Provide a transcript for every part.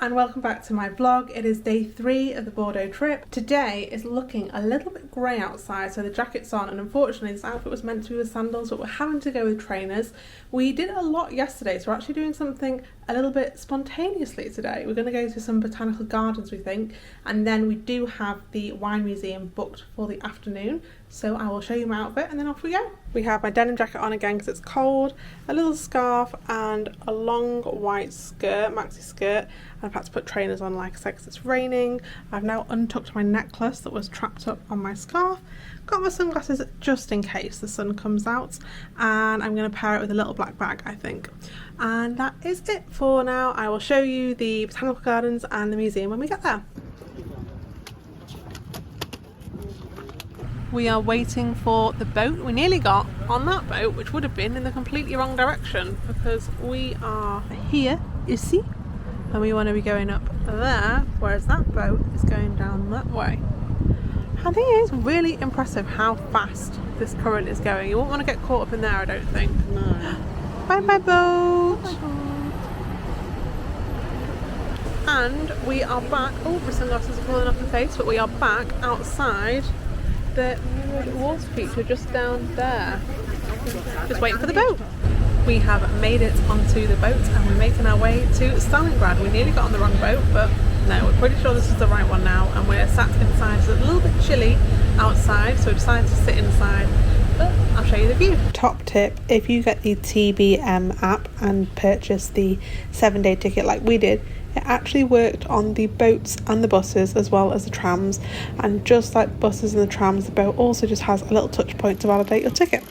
and welcome back to my vlog. It is day 3 of the Bordeaux trip. Today is looking a little bit grey outside, so the jacket's on, and unfortunately this outfit was meant to be with sandals, but we're having to go with trainers. We did a lot yesterday, so we're actually doing something a little bit spontaneously today. We're going to go to some botanical gardens, we think, and then we do have the wine museum booked for the afternoon, so I will show you my outfit and then off we go. We have my denim jacket on again because it's cold, a little scarf and a long white skirt, maxi skirt. I've had to put trainers on, like I said, because it's raining. I've now untucked my necklace that was trapped up on my scarf. Got my sunglasses just in case the sun comes out, and I'm going to pair it with a little black bag, I think. And that is it for now. I will show you the botanical gardens and the museum when we get there. We are waiting for the boat. We nearly got on that boat, which would have been in the completely wrong direction because we are here, you see, and we want to be going up there, whereas that boat is going down that way. I think it is really impressive how fast this current is going. You won't want to get caught up in there, I don't think. No. Bye bye boat. Bye bye. And we are back. Oh, my sunglasses are falling off my face, but we are back outside the water feet. We're just down there, just waiting for the boat. We have made it onto the boat and we're making our way to Stalingrad. We nearly got on the wrong boat, but no, we're pretty sure this is the right one now, and we're sat inside. It's a little bit chilly outside, so we decided to sit inside, but I'll show you the view. Top tip, if you get the TBM app and purchase the 7-day ticket like we did, it actually worked on the boats and the buses as well as the trams, and just like buses and the trams, the boat also just has a little touch point to validate your ticket.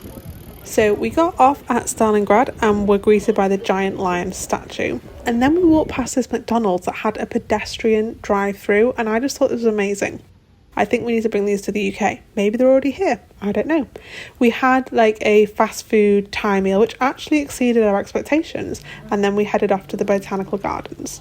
So we got off at Stalingrad and were greeted by the giant lion statue, and then we walked past this McDonald's that had a pedestrian drive-through, and I just thought this was amazing. I think we need to bring these to the UK. Maybe they're already here, I don't know. We had like a fast food Thai meal which actually exceeded our expectations, and then we headed off to the botanical gardens.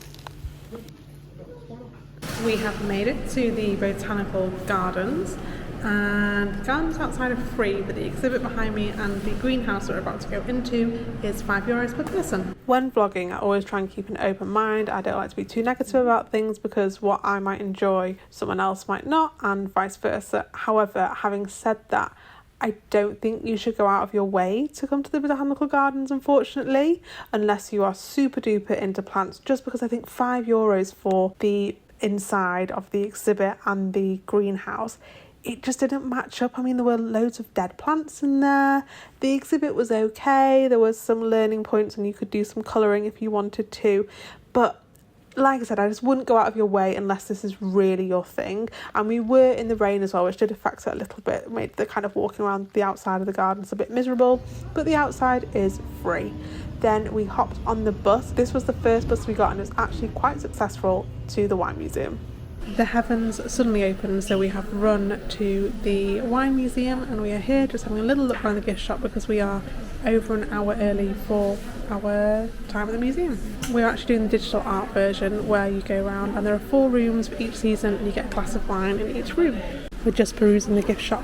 We have made it to the botanical gardens, and the gardens outside are free, but the exhibit behind me and the greenhouse that we're about to go into is €5 per person. When vlogging, I always try and keep an open mind. I don't like to be too negative about things because what I might enjoy, someone else might not, and vice versa. However, having said that, I don't think you should go out of your way to come to the botanical gardens, unfortunately, unless you are super duper into plants, just because I think €5 for the inside of the exhibit and the greenhouse, it just didn't match up. I mean, there were loads of dead plants in there. The exhibit was okay. There was some learning points and you could do some colouring if you wanted to. But like I said, I just wouldn't go out of your way unless this is really your thing. And we were in the rain as well, which did affect it a little bit. It made the kind of walking around the outside of the gardens a bit miserable. But the outside is free. Then we hopped on the bus. This was the first bus we got, and it was actually quite successful, to the wine museum. The heavens suddenly opened, so we have run to the wine museum, and we are here just having a little look around the gift shop because we are over an hour early for our time at the museum. We're actually doing the digital art version where you go around and there are 4 rooms for each season and you get a glass of wine in each room. We're just perusing the gift shop.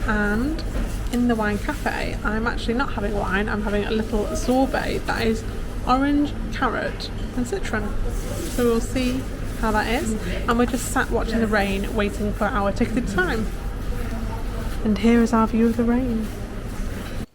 And in the wine cafe, I'm actually not having wine, I'm having a little sorbet that is orange, carrot and citron. So we'll see how that is, and we're just sat watching the rain waiting for our ticketed time. And here is our view of the rain.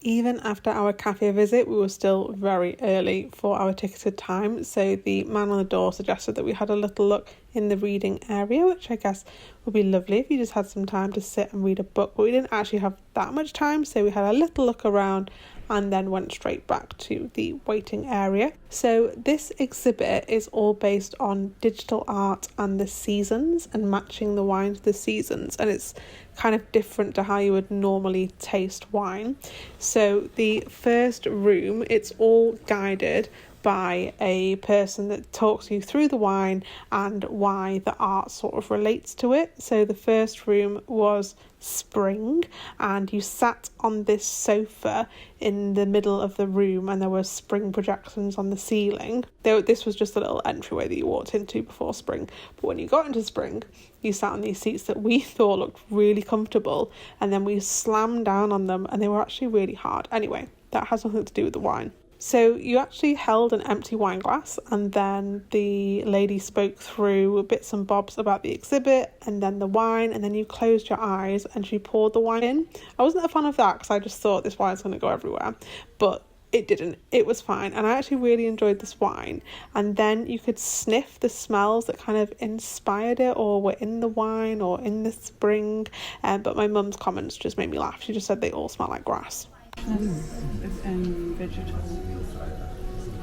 Even after our cafe visit, we were still very early for our ticketed time, so the man on the door suggested that we had a little look in the reading area, which I guess would be lovely if you just had some time to sit and read a book, but we didn't actually have that much time, so we had a little look around and then went straight back to the waiting area. So this exhibit is all based on digital art and the seasons and matching the wine to the seasons, and it's kind of different to how you would normally taste wine. So the first room, it's all guided by a person that talks you through the wine and why the art sort of relates to it. So the first room was spring, and you sat on this sofa in the middle of the room and there were spring projections on the ceiling. This was just a little entryway that you walked into before spring, but when you got into spring you sat on these seats that we thought looked really comfortable, and then we slammed down on them and they were actually really hard. Anyway, that has nothing to do with the wine. So you actually held an empty wine glass, and then the lady spoke through bits and bobs about the exhibit and then the wine, and then you closed your eyes and she poured the wine in. I wasn't a fan of that because I just thought this wine's going to go everywhere, but it didn't. It was fine, and I actually really enjoyed this wine. And then you could sniff the smells that kind of inspired it or were in the wine or in the spring. But my mum's comments just made me laugh. She just said they all smell like grass. Vegetable.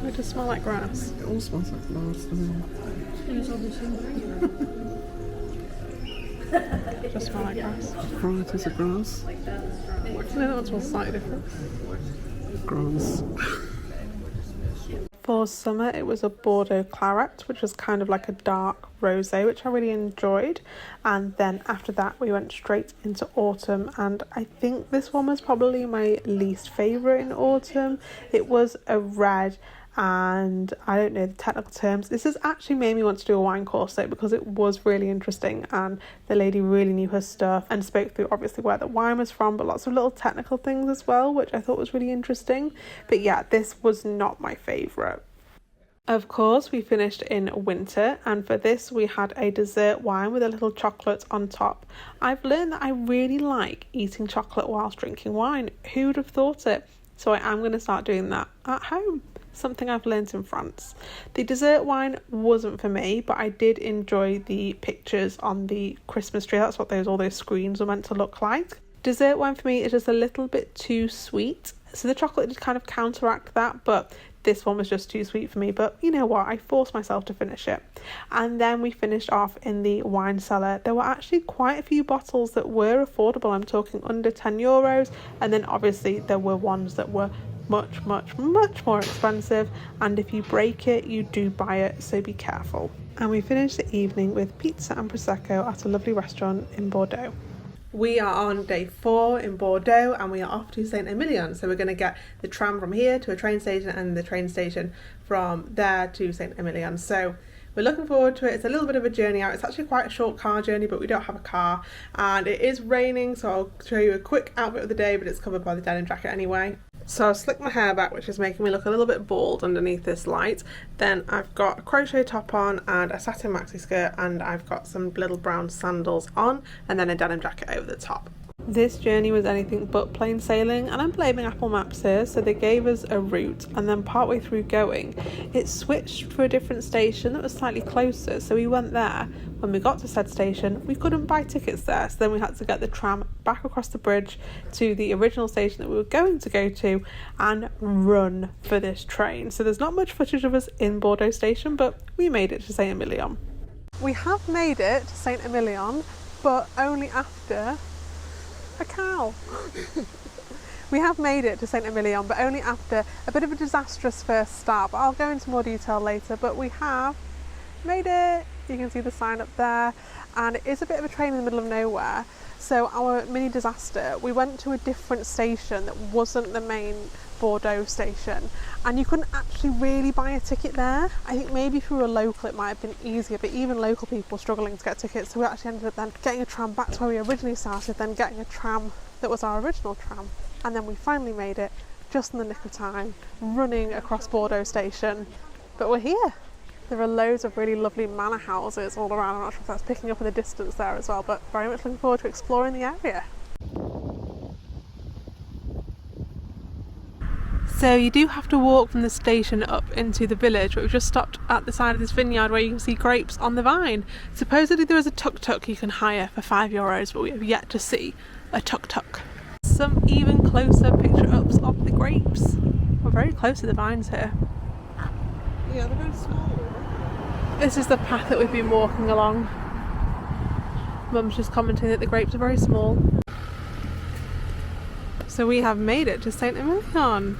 It does smell like grass. It all smells like grass to me. It does smell like grass. Varieties of grass. No, that one smells slightly different. Grass. For summer, it was a Bordeaux claret, which was kind of like a dark rosé, which I really enjoyed. And then after that, we went straight into autumn, and I think this one was probably my least favourite in autumn. It was a red, and I don't know the technical terms. This has actually made me want to do a wine course though, because it was really interesting, and the lady really knew her stuff and spoke through obviously where the wine was from, but lots of little technical things as well, which I thought was really interesting. But yeah, this was not my favourite. Of course, we finished in winter, and for this we had a dessert wine with a little chocolate on top. I've learned that I really like eating chocolate whilst drinking wine. Who would have thought it? So I am going to start doing that at home. Something I've learnt in France. The dessert wine wasn't for me, but I did enjoy the pictures on the Christmas tree. That's what all those screens were meant to look like. Dessert wine for me is just a little bit too sweet, so the chocolate did kind of counteract that, but this one was just too sweet for me. But you know what, I forced myself to finish it. And then we finished off in the wine cellar. There were actually quite a few bottles that were affordable. I'm talking under €10, and then obviously there were ones that were much more expensive, and if you break it you do buy it, so be careful. And we finished the evening with pizza and prosecco at a lovely restaurant in Bordeaux. We are on day 4 in Bordeaux, and we are off to St Emilion. So we're going to get the tram from here to a train station, and the train station from there to St Emilion. So we're looking forward to it. It's a little bit of a journey out. It's actually quite a short car journey, but we don't have a car, and it is raining, so I'll show you a quick outfit of the day, but it's covered by the denim jacket anyway. So I've slicked my hair back, which is making me look a little bit bald underneath this light. Then I've got a crochet top on and a satin maxi skirt, and I've got some little brown sandals on, and then a denim jacket over the top. This journey was anything but plain sailing, and I'm blaming Apple Maps here. So they gave us a route, and then partway through going, it switched for a different station that was slightly closer, so we went there. When we got to said station, we couldn't buy tickets there, so then we had to get the tram back across the bridge to the original station that we were going to go to and run for this train. So there's not much footage of us in Bordeaux station, but we made it to St Emilion. We have made it to St Emilion, but only after a cow. We have made it to St Emilion, but only after a bit of a disastrous first start, but I'll go into more detail later. But we have made it. You can see the sign up there, and it is a bit of a train in the middle of nowhere. So our mini disaster, we went to a different station that wasn't the main Bordeaux station, and you couldn't actually really buy a ticket there. I think maybe if we were local it might have been easier, but even local people were struggling to get tickets, so we actually ended up then getting a tram back to where we originally started, then getting a tram that was our original tram, and then we finally made it just in the nick of time, running across Bordeaux station. But we're here. There are loads of really lovely manor houses all around. I'm not sure if that's picking up in the distance there as well, but very much looking forward to exploring the area. So you do have to walk from the station up into the village, but we've just stopped at the side of this vineyard where you can see grapes on the vine. Supposedly there is a tuk-tuk you can hire for €5, but we have yet to see a tuk-tuk. Some even closer picture-ups of the grapes. We're very close to the vines here. Yeah, they're very small. This is the path that we've been walking along. Mum's just commenting that the grapes are very small. So we have made it to St Emilion.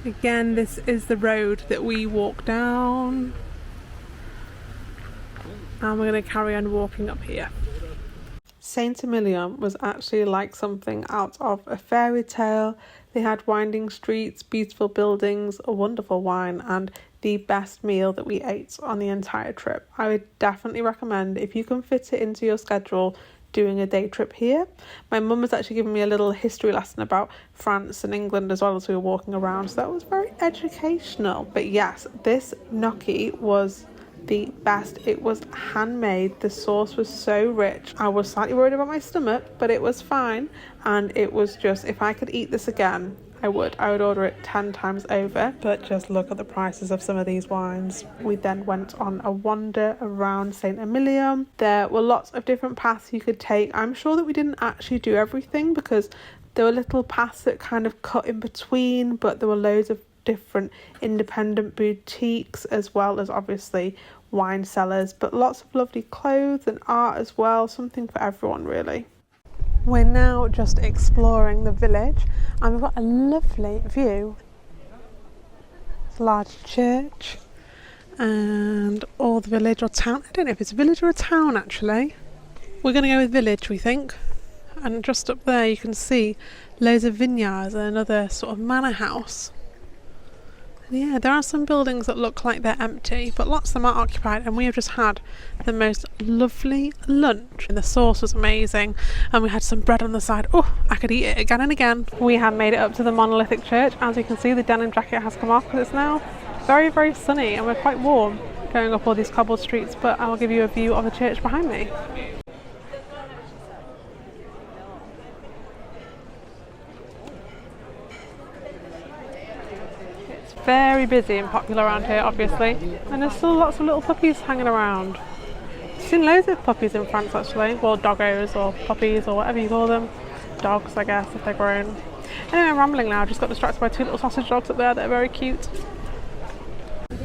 Again, this is the road that we walk down, and we're going to carry on walking up here. St Emilion was actually like something out of a fairy tale. They had winding streets, beautiful buildings, a wonderful wine, and the best meal that we ate on the entire trip. I would definitely recommend, if you can fit it into your schedule, doing a day trip here. My mum was actually giving me a little history lesson about France and England as well as we were walking around, so that was very educational. But yes, this gnocchi was the best. It was handmade. The sauce was so rich. I was slightly worried about my stomach, but it was fine. And it was just, if I could eat this again, I would order it 10 times over. But just look at the prices of some of these wines. We then went on a wander around St Emilion. There were lots of different paths you could take. I'm sure that we didn't actually do everything because there were little paths that kind of cut in between, but there were loads of different independent boutiques as well as obviously wine cellars, but lots of lovely clothes and art as well, something for everyone really. We're now just exploring the village and we've got a lovely view. It's a large church and all the village or town. I don't know if it's a village or a town actually. We're going to go with village, we think. And just up there you can see loads of vineyards and another sort of manor house. Yeah, there are some buildings that look like they're empty, but lots of them are occupied, and we have just had the most lovely lunch. And the sauce was amazing, and we had some bread on the side. Oh, I could eat it again and again. We have made it up to the monolithic church. As you can see, the denim jacket has come off because it's now very, very sunny, and we're quite warm going up all these cobbled streets, but I will give you a view of the church behind me. Very busy and popular around here, obviously, and there's still lots of little puppies hanging around. I've seen loads of puppies in France actually, well, doggos or puppies or whatever you call them. Dogs, I guess, if they're grown. Anyway, I'm rambling now. I just got distracted by two little sausage dogs up there that are very cute.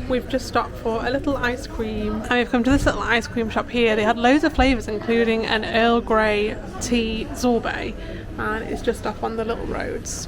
We've just stopped for a little ice cream, and we've come to this little ice cream shop here. They had loads of flavours, including an Earl Grey tea sorbet, and it's just off on the little roads.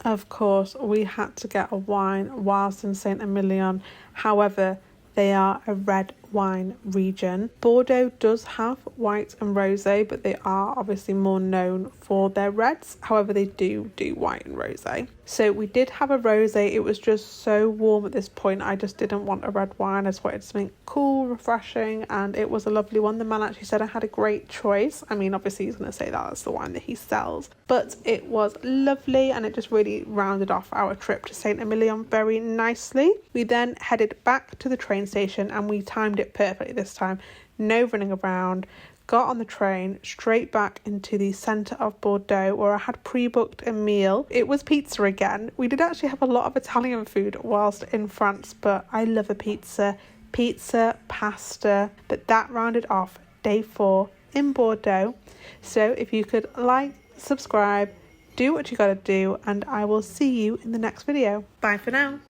Of course, we had to get a wine whilst in St Emilion. However, they are a red wine region. Bordeaux does have white and rosé, but they are obviously more known for their reds. However, they do white and rosé. So we did have a rosé. It was just so warm at this point. I just didn't want a red wine. I just wanted something cool, refreshing, and it was a lovely one. The man actually said I had a great choice. I mean, obviously he's going to say that's the wine that he sells, but it was lovely, and it just really rounded off our trip to St Emilion very nicely. We then headed back to the train station, and we timed it perfectly this time. No running around. Got on the train straight back into the centre of Bordeaux, where I had pre-booked a meal. It was pizza again. We did actually have a lot of Italian food whilst in France, but I love a pizza, pasta, but that rounded off day 4 in Bordeaux. So if you could like, subscribe, do what you gotta do, and I will see you in the next video. Bye for now.